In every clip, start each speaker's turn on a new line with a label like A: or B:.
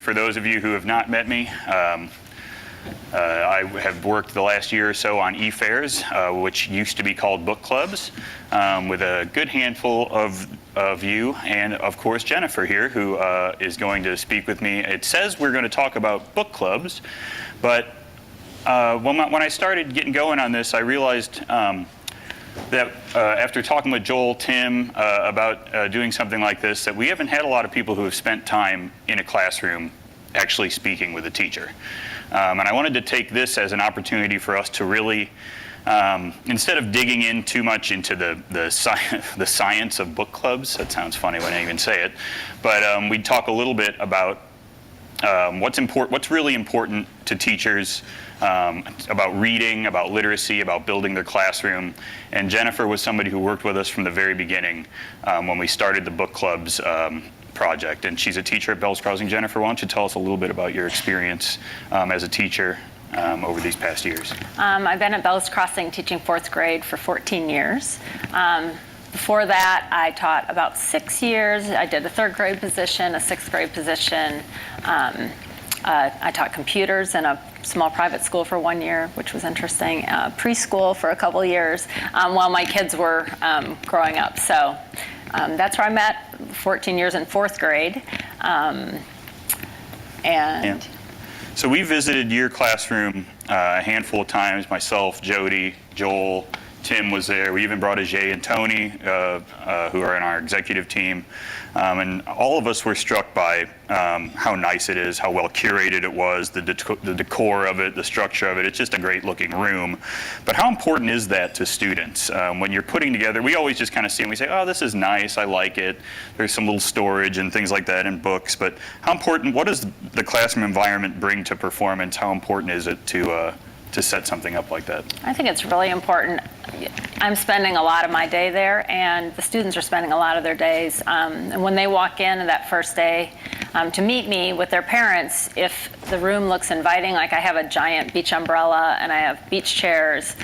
A: For those of you who have not met me, I have worked the last year or so on e-fairs, which used to be called book clubs, with a good handful of you, and of course Jennifer here, who is going to speak with me. It says we're going to talk about book clubs, but when I started getting going on this, I realized that after talking with Joel, Tim, about doing something like this, that we haven't had a lot of people who have spent time in a classroom actually speaking with a teacher. And I wanted to take this as an opportunity for us to really, instead of digging in too much into the science of book clubs, that sounds funny when I even say it, but we'd talk a little bit about what's really important to teachers, about reading, about literacy, about building their classroom. And Jennifer was somebody who worked with us from the very beginning when we started the book clubs project. And she's a teacher at Bells Crossing. Jennifer, why don't you tell us a little bit about your experience as a teacher over these past years?
B: I've been at Bells Crossing teaching 4th grade for 14 years. Before that, I taught about 6 years. I did a 3rd grade position, a 6th grade position. I taught computers in a small private school for 1 year, which was interesting. Preschool for a couple years while my kids were growing up. So that's where I met, 14 years in 4th grade.
A: Yeah. So we visited your classroom a handful of times, myself, Jody, Joel, Tim was there. We even brought Ajay and Tony, who are in our executive team. And all of us were struck by how nice it is, how well curated it was, the decor of it, the structure of it. It's just a great looking room. But how important is that to students? When you're putting together, we always just kind of see and we say, oh, this is nice, I like it. There's some little storage and things like that in books. But how important, what does the classroom environment bring to performance? How important is it to set something up like that?
B: I think it's really important. I'm spending a lot of my day there, and the students are spending a lot of their days. And when they walk in that first day to meet me with their parents, if the room looks inviting, like I have a giant beach umbrella and I have beach chairs,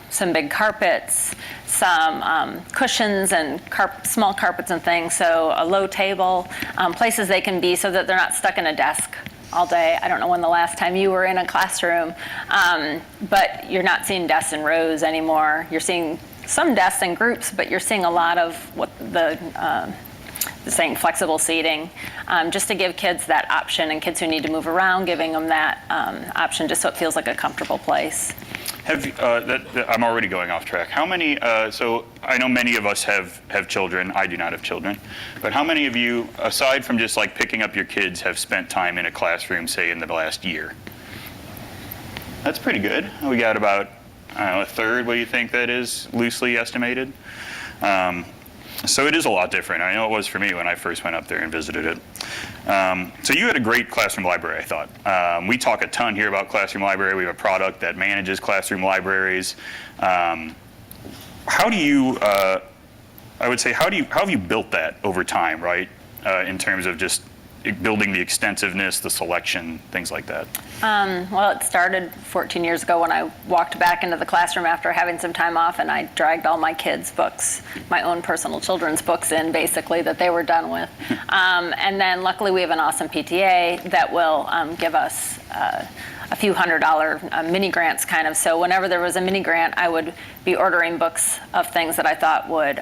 B: some big carpets, some cushions and small carpets and things, so a low table, places they can be so that they're not stuck in a desk all day. I don't know when the last time you were in a classroom, but you're not seeing desks in rows anymore. You're seeing some desks in groups, but you're seeing a lot of what the saying flexible seating, just to give kids that option, and kids who need to move around, giving them that option just so it feels like a comfortable place.
A: I'm already going off track. How many, so I know many of us have children. I do not have children. But how many of you, aside from just like picking up your kids, have spent time in a classroom, say, in the last year? That's pretty good. We got about, I don't know, a third. What do you think that is, loosely estimated? So it is a lot different. I know it was for me when I first went up there and visited it. So you had a great classroom library, I thought. We talk a ton here about classroom library. We have a product that manages classroom libraries. How do you, I would say, how have you built that over time, right? In terms of just building the extensiveness, the selection, things like that?
B: Well, it started 14 years ago when I walked back into the classroom after having some time off, and I dragged all my kids' books, my own personal children's books in, basically, that they were done with. And then luckily we have an awesome PTA that will give us a few $100 mini grants, kind of. So whenever there was a mini grant, I would be ordering books of things that I thought would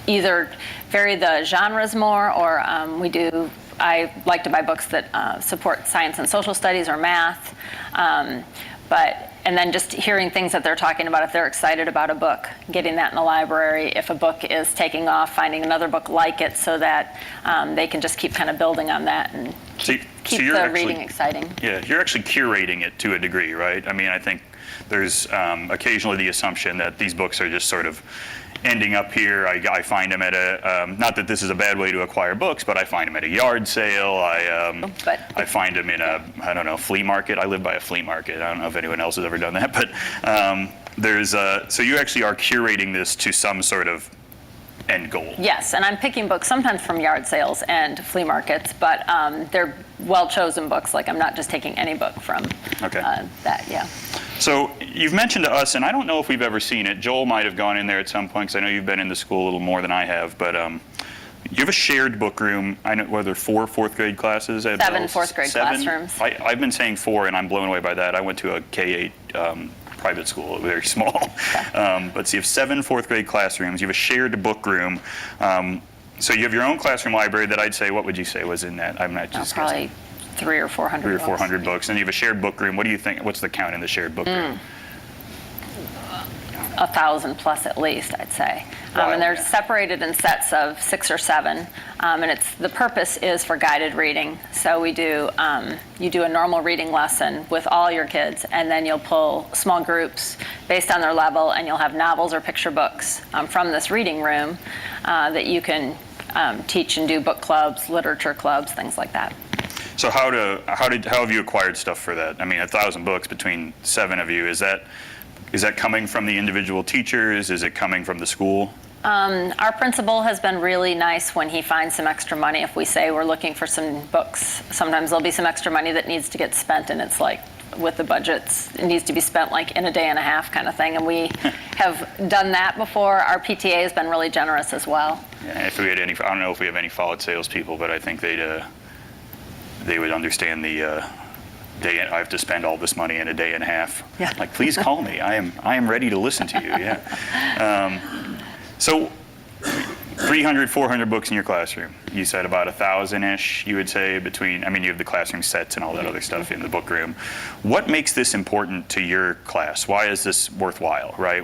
B: either vary the genres more, or I like to buy books that support science and social studies or math. And then just hearing things that they're talking about, if they're excited about a book, getting that in the library. If a book is taking off, finding another book like it so that they can just keep kind of building on that and keep the reading exciting.
A: Yeah, you're actually curating it to a degree, right? I mean, I think there's occasionally the assumption that these books are just sort of ending up here. I find them at a, not that this is a bad way to acquire books, but I find them at a yard sale. I find them in a, I don't know, flea market. I live by a flea market. I don't know if anyone else has ever done that, but so you actually are curating this to some sort of end goal.
B: Yes, and I'm picking books sometimes from yard sales and flea markets, but they're well-chosen books. Like, I'm not just taking any book from that, yeah.
A: So you've mentioned to us, and I don't know if we've ever seen it. Joel might have gone in there at some point, because I know you've been in the school a little more than I have, but You have a shared book room. I know, were there 4 fourth grade classes at
B: 7
A: Bell's?
B: fourth grade
A: 7?
B: classrooms.
A: I've been saying 4, and I'm blown away by that. I went to a K-8 private school, very small. But so you have 7 fourth grade classrooms. You have a shared book room. So you have your own classroom library that I'd say, what would you say was in that? I'm not just
B: Probably
A: guessing.
B: 300 or 400
A: 300 or
B: books.
A: 400 books. And you have a shared book room. What do you think? What's the count in the shared book room?
B: 1,000 plus at least, I'd say.
A: Wow,
B: And they're
A: yeah.
B: separated in sets of 6 or 7. And the purpose is for guided reading. So we do, you do a normal reading lesson with all your kids, and then you'll pull small groups based on their level, and you'll have novels or picture books from this reading room that you can teach and do book clubs, literature clubs, things like that.
A: So how have you acquired stuff for that? I mean, 1,000 books between 7 of you. Is that coming from the individual teachers? Is it coming from the school?
B: Our principal has been really nice when he finds some extra money. If we say we're looking for some books, sometimes there'll be some extra money that needs to get spent, and it's like with the budgets, it needs to be spent like in a day and a half kind of thing. And we have done that before. Our PTA has been really generous as well.
A: Yeah, if we had any, I don't know if we have any Follett salespeople, but I think they would understand the day. I have to spend all this money in a day and a half.
B: Yeah.
A: Like, please call me. I am ready to listen to you. Yeah. So 300, 400 books in your classroom. You said about 1,000-ish, you would say, between, I mean, you have the classroom sets and all that other stuff in the book room. What makes this important to your class? Why is this worthwhile, right?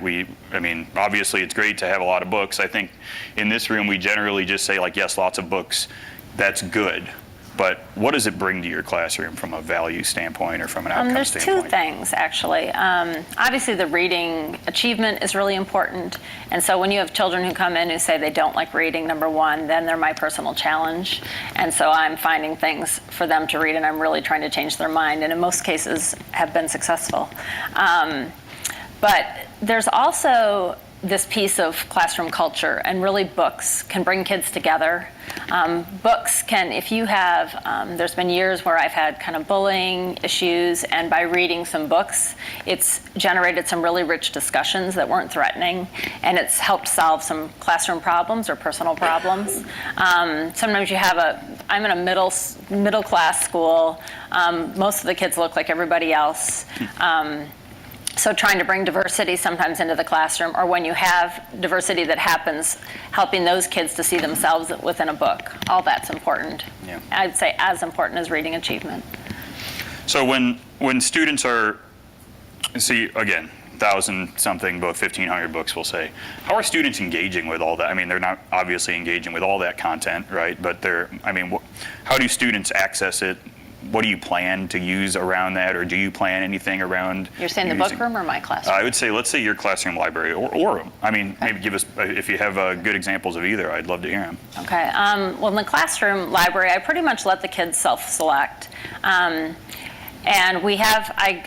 A: I mean, obviously it's great to have a lot of books. I think in this room we generally just say, like, yes, lots of books, that's good. But what does it bring to your classroom from a value standpoint or from an outcome
B: There's
A: standpoint?
B: 2 things, actually. Obviously, the reading achievement is really important. And so when you have children who come in who say they don't like reading, number 1, then they're my personal challenge. And so I'm finding things for them to read, and I'm really trying to change their mind, and in most cases have been successful. But there's also this piece of classroom culture, and really books can bring kids together. Books can, if you have, there's been years where I've had kind of bullying issues, and by reading some books, it's generated some really rich discussions that weren't threatening, and it's helped solve some classroom problems or personal problems. Sometimes you have I'm in a middle class school. Most of the kids look like everybody else. So trying to bring diversity sometimes into the classroom, or when you have diversity that happens, helping those kids to see themselves within a book, all that's important.
A: Yeah.
B: I'd say as important as reading achievement.
A: So when students are, see, again, 1,000-something book, 1,500 books, we'll say, how are students engaging with all that? I mean, they're not obviously engaging with all that content, right? But how do students access it? What do you plan to use around that, or do you plan anything around?
B: You're saying the book room or my classroom?
A: I would say, let's say your classroom library, or I mean, maybe give us, if you have good examples of either, I'd love to hear them.
B: Okay. Well, in the classroom library, I pretty much let the kids self-select. And I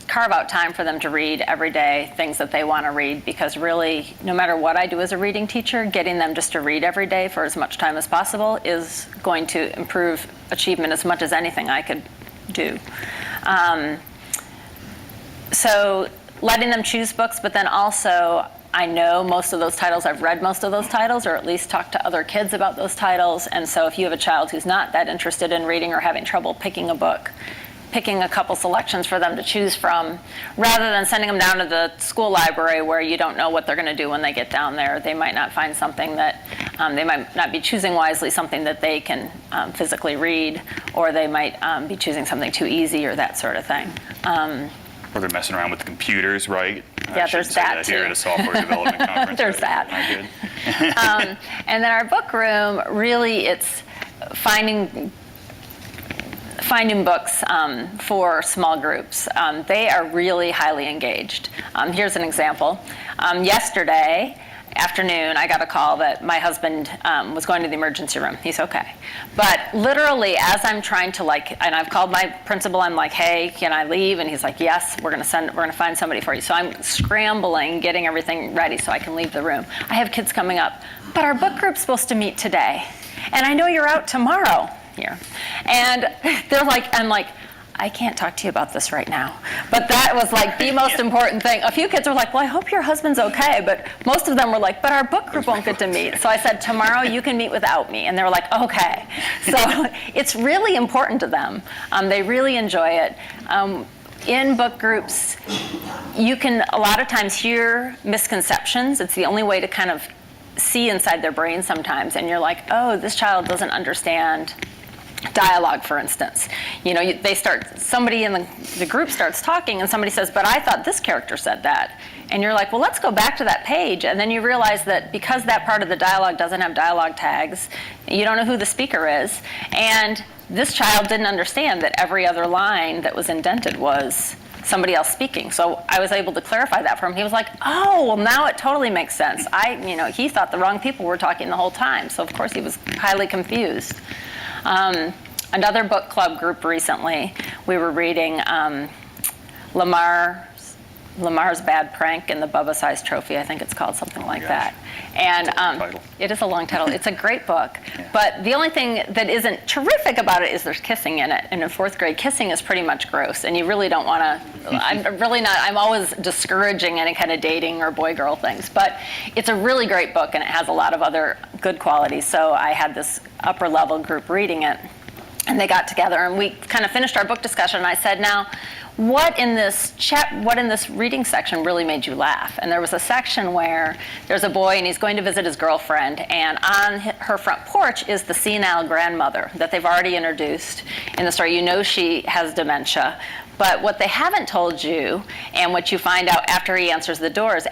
B: carve out time for them to read every day things that they want to read, because really, no matter what I do as a reading teacher, getting them just to read every day for as much time as possible is going to improve achievement as much as anything I could do. So letting them choose books, but then also I know most of those titles, I've read most of those titles, or at least talked to other kids about those titles. And so if you have a child who's not that interested in reading or having trouble picking a book, picking a couple selections for them to choose from, rather than sending them down to the school library where you don't know what they're going to do when they get down there. They might not find something that, they might not be choosing wisely something that they can physically read, or they might be choosing something too easy or that sort of thing.
A: Or they're messing around with the computers, right?
B: Yeah, there's that
A: here
B: too.
A: at a software development conference.
B: There's that.
A: Not good.
B: And then our book room, really it's finding books for small groups. They are really highly engaged. Here's an example. Yesterday afternoon, I got a call that my husband was going to the emergency room. He's okay. But literally, as I'm trying to and I've called my principal, I'm like, hey, can I leave? And he's like, yes, we're gonna find somebody for you. So I'm scrambling, getting everything ready so I can leave the room. I have kids coming up, but our book group's supposed to meet today. And I know you're out tomorrow here. And they're like, I'm like, I can't talk to you about this right now. But that was like the most important thing. A few kids were like, well, I hope your husband's okay. But most of them were like, but our book group won't get to meet. So I said, tomorrow you can meet without me. And they were like, okay. So it's really important to them. They really enjoy it. In book groups, you can a lot of times hear misconceptions. It's the only way to kind of see inside their brain sometimes. And you're like, oh, this child doesn't understand dialogue, for instance. You know, somebody in the group starts talking and somebody says, but I thought this character said that. And you're like, well, let's go back to that page. And then you realize that because that part of the dialogue doesn't have dialogue tags, you don't know who the speaker is. And this child didn't understand that every other line that was indented was somebody else speaking. So I was able to clarify that for him. He was like, oh, well, now it totally makes sense. He thought the wrong people were talking the whole time. So of course he was highly confused. Another book club group recently, we were reading Lamar's Bad Prank and the Bubba-Sized Trophy. I think it's called something like that. And it is a long title. It's a great book. Yeah. But the only thing that isn't terrific about it is there's kissing in it. And in fourth grade, kissing is pretty much gross. And you really don't want to, I'm always discouraging any kind of dating or boy-girl things. But it's a really great book, and it has a lot of other good qualities. So I had this upper-level group reading it. And they got together, and we kind of finished our book discussion. And I said, now, what in this reading section really made you laugh? And there was a section where there's a boy, and he's going to visit his girlfriend, and on her front porch is the senile grandmother that they've already introduced in the story. You know she has dementia. But what they haven't told you, and what you find out after he answers the door, is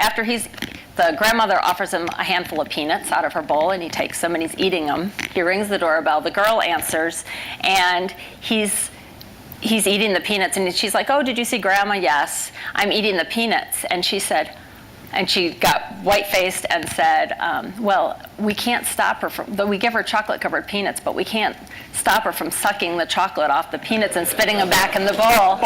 B: the grandmother offers him a handful of peanuts out of her bowl, and he takes them and he's eating them. He rings the doorbell. The girl answers, and he's eating the peanuts, and she's like, oh, did you see Grandma? Yes, I'm eating the peanuts. And she said, and she got white-faced and said, well, we can't stop her we give her chocolate-covered peanuts, but we can't stop her from sucking the chocolate off the peanuts and spitting them back in the bowl.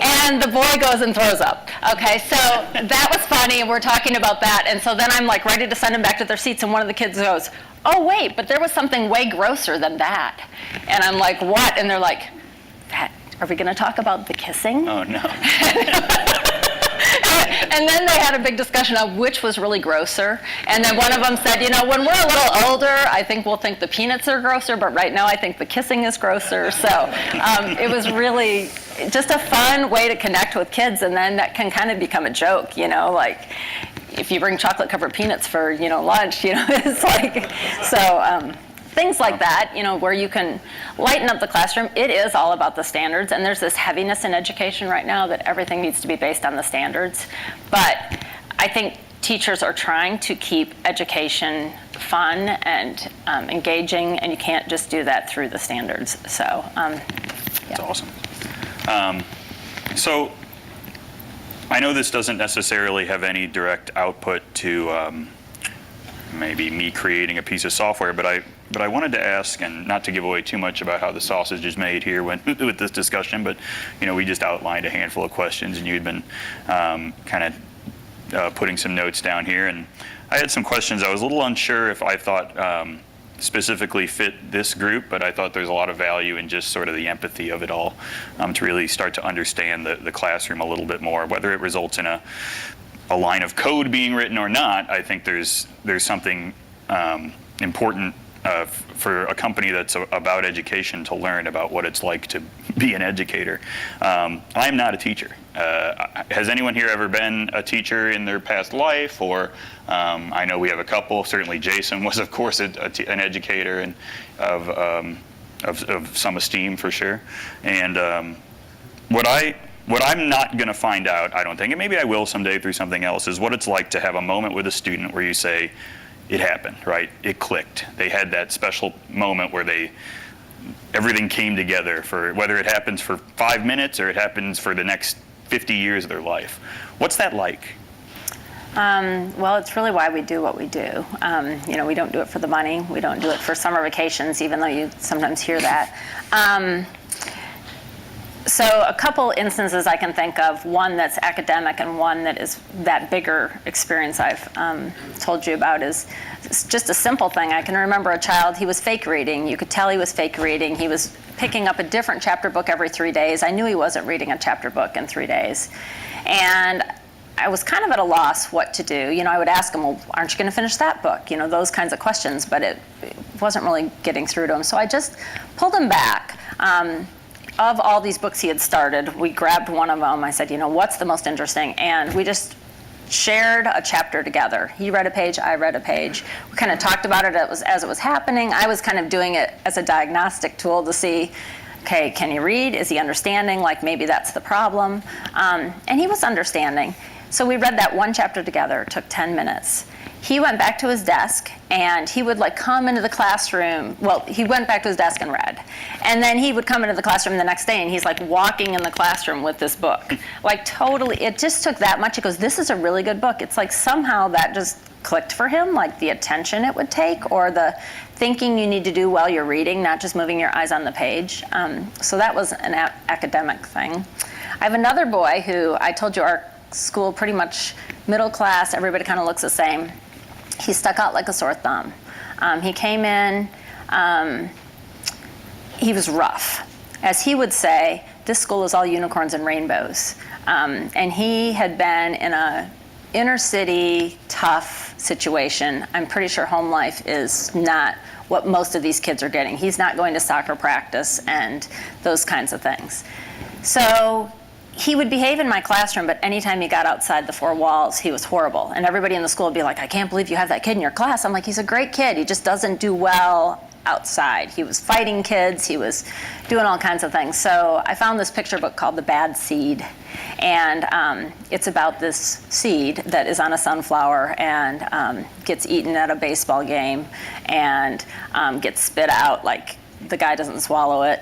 B: And the boy goes and throws up. Okay, so that was funny, and we're talking about that. And so then I'm like ready to send them back to their seats, and one of the kids goes, oh, wait, but there was something way grosser than that. And I'm like, what? And they're like, are we going to talk about the kissing?
A: Oh, no.
B: And then they had a big discussion of which was really grosser. And then one of them said, when we're a little older, I think we'll think the peanuts are grosser, but right now I think the kissing is grosser. So it was really just a fun way to connect with kids, and then that can kind of become a joke, like if you bring chocolate-covered peanuts for, lunch, it's like, so... things like that, where you can lighten up the classroom. It is all about the standards, and there's this heaviness in education right now that everything needs to be based on the standards. But I think teachers are trying to keep education fun and engaging, and you can't just do that through the standards. So,
A: That's awesome. So I know this doesn't necessarily have any direct output to maybe me creating a piece of software, but I wanted to ask, and not to give away too much about how the sausage is made here with this discussion, but we just outlined a handful of questions, and you had been kind of putting some notes down here, and I had some questions. I was a little unsure if I thought specifically fit this group, but I thought there's a lot of value in just sort of the empathy of it all, to really start to understand the classroom a little bit more, whether it results in a line of code being written or not. I think there's something important for a company that's about education to learn about what it's like to be an educator. I'm not a teacher. Has anyone here ever been a teacher in their past life? Or I know we have a couple. Certainly Jason was, of course, an educator and of some esteem for sure. And what I'm not going to find out, I don't think, and maybe I will someday through something else, is what it's like to have a moment with a student where you say, it happened, right? It clicked. They had that special moment where everything came together, for whether it happens for 5 minutes or it happens for the next 50 years of their life. What's that like?
B: Well, it's really why we do what we do. We don't do it for the money. We don't do it for summer vacations, even though you sometimes hear that. So a couple instances I can think of, one that's academic and one that is that bigger experience I've told you about is just a simple thing. I can remember a child, he was fake reading. You could tell he was fake reading. He was picking up a different chapter book every 3 days. I knew he wasn't reading a chapter book in 3 days. And I was kind of at a loss what to do. You know, I would ask him, well, aren't you going to finish that book? You know, those kinds of questions, but it wasn't really getting through to him. So I just pulled him back. Of all these books he had started, we grabbed one of them. I said, you know, what's the most interesting? And we just shared a chapter together. He read a page, I read a page. We kind of talked about it as it was happening. I was kind of doing it as a diagnostic tool to see, okay, can he read? Is he understanding? Like maybe that's the problem. And he was understanding. So we read that one chapter together. It took 10 minutes. He went back to his desk and he would like come into the classroom. Well, he went back to his desk and read. And then he would come into the classroom the next day and he's like walking in the classroom with this book. Like totally, it just took that much. He goes, this is a really good book. It's like somehow that just clicked for him, like the attention it would take or the thinking you need to do while you're reading, not just moving your eyes on the page. So that was an academic thing. I have another boy who I told you our school pretty much middle class, everybody kind of looks the same. He stuck out like a sore thumb. He came in, he was rough. As he would say, this school is all unicorns and rainbows. And he had been in a inner city, tough situation. I'm pretty sure home life is not what most of these kids are getting. He's not going to soccer practice and those kinds of things. So he would behave in my classroom, but anytime he got outside the four walls, he was horrible. And everybody in the school would be like, I can't believe you have that kid in your class. I'm like, he's a great kid. He just doesn't do well outside. He was fighting kids. He was doing all kinds of things. So I found this picture book called The Bad Seed. And it's about this seed that is on a sunflower and gets eaten at a baseball game and gets spit out like the guy doesn't swallow it.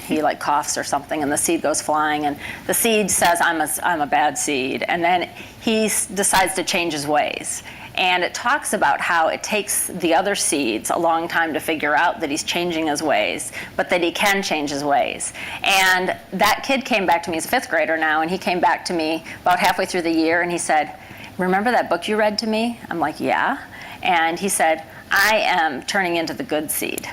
B: He like coughs or something, and the seed goes flying. And the seed says, "I'm a bad seed." And then he decides to change his ways. And it talks about how it takes the other seeds a long time to figure out that he's changing his ways, but that he can change his ways. And that kid came back to me. He's a fifth grader now, and he came back to me about halfway through the year, and he said, "Remember that book you read to me?" I'm like, "Yeah." And he said, "I am turning into the good seed."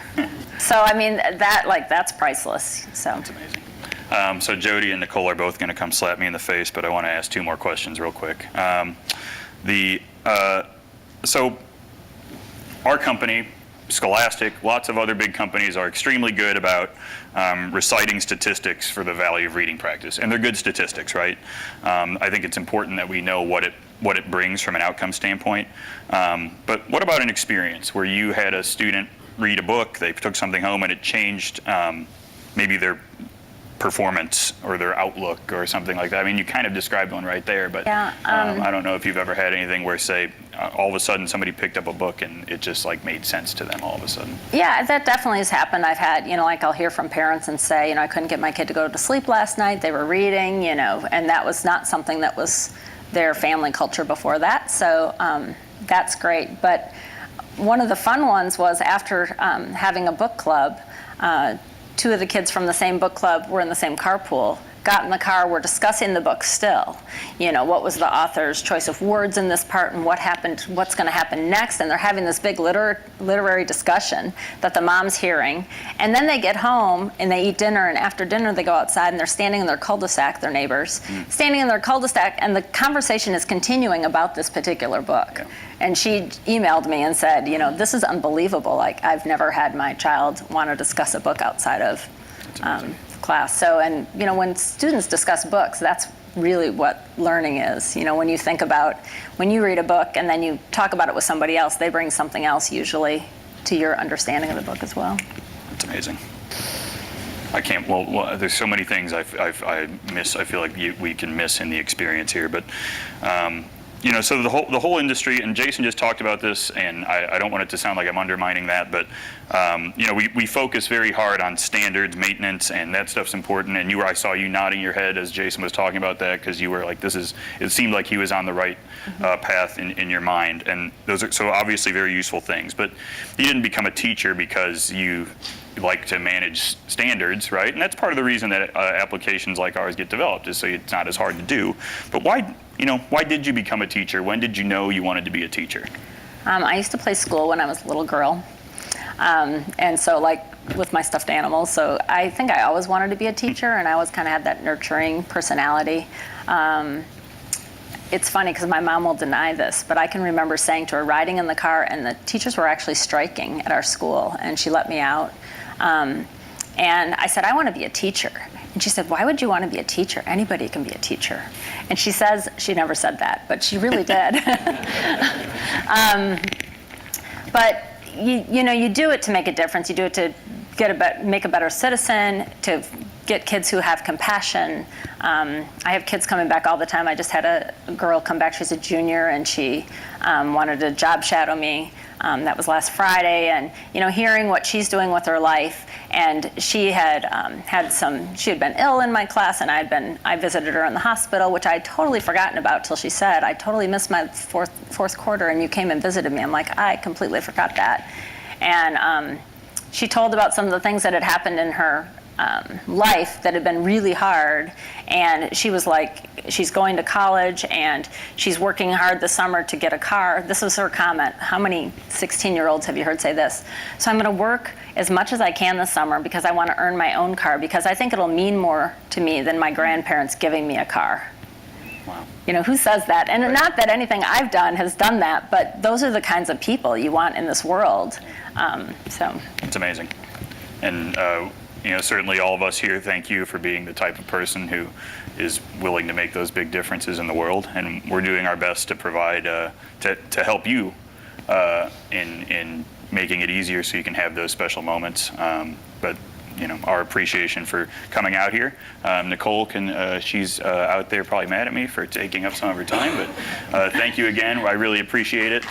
B: So, I mean, that's priceless. So.
A: That's amazing. So Jody and Nicole are both going to come slap me in the face, but I want to ask two more questions real quick. So our company, Scholastic, lots of other big companies are extremely good about reciting statistics for the value of reading practice, and they're good statistics, right? I think it's important that we know what it brings from an outcome standpoint. But what about an experience where you had a student read a book, they took something home, and it changed maybe their performance or their outlook or something like that? I mean, you kind of described one right there, but
B: yeah,
A: I don't know if you've ever had anything where, say, all of a sudden somebody picked up a book and it just like made sense to them all of a sudden.
B: Yeah, that definitely has happened. I've had, like I'll hear from parents and say, I couldn't get my kid to go to sleep last night. They were reading, and that was not something that was their family culture before that. So that's great. But one of the fun ones was after having a book club, two of the kids from the same book club were in the same carpool, got in the car, were discussing the book still. What was the author's choice of words in this part and what happened, what's going to happen next, and they're having this big literary discussion that the mom's hearing. And then they get home and they eat dinner, and after dinner they go outside and they're standing in their cul-de-sac, their neighbors, standing in their cul-de-sac, and the conversation is continuing about this particular book. Yeah. And she emailed me and said, this is unbelievable. Like, I've never had my child want to discuss a book outside of class. So, and when students discuss books, that's really what learning is. When you think about, when you read a book and then you talk about it with somebody else, they bring something else usually to your understanding of the book as well.
A: That's amazing. I can't, well, there's so many things I miss, I feel like we can miss in the experience here, but So the whole industry, and Jason just talked about this, and I don't want it to sound like I'm undermining that, but we focus very hard on standards, maintenance, and that stuff's important. And I saw you nodding your head as Jason was talking about that, because you were like, it seemed like he was on the right path in your mind. And those are so obviously very useful things. But you didn't become a teacher because you like to manage standards, right? And that's part of the reason that applications like ours get developed, is so it's not as hard to do. But why did you become a teacher? When did you know you wanted to be a teacher?
B: I used to play school when I was a little girl. And so with my stuffed animals. So I think I always wanted to be a teacher, and I always kind of had that nurturing personality. It's funny because my mom will deny this, but I can remember saying to her, riding in the car, and the teachers were actually striking at our school, and she let me out. And I said, I want to be a teacher. And she said, why would you want to be a teacher? Anybody can be a teacher. And she says, she never said that, but she really did. But you do it to make a difference. You do it to make a better citizen, to get kids who have compassion. I have kids coming back all the time. I just had a girl come back. She's a junior, and she wanted to job shadow me. That was last Friday, and hearing what she's doing with her life. And she had she had been ill in my class, and I visited her in the hospital, which I had totally forgotten about till she said, I totally missed my fourth quarter, and you came and visited me. I'm like, I completely forgot that. And she told about some of the things that had happened in her life that had been really hard, and she was like, she's going to college and she's working hard this summer to get a car. This was her comment. How many 16-year-olds have you heard say this? So I'm going to work as much as I can this summer because I want to earn my own car, because I think it'll mean more to me than my grandparents giving me a car.
A: Wow.
B: Who says that? And
A: Right.
B: Not that anything I've done has done that, but those are the kinds of people you want in this world.
A: It's amazing. And certainly all of us here thank you for being the type of person who is willing to make those big differences in the world. And we're doing our best to provide, to help you in making it easier so you can have those special moments. But our appreciation for coming out here. Nicole she's out there probably mad at me for taking up some of her time, but thank you again. I really appreciate it.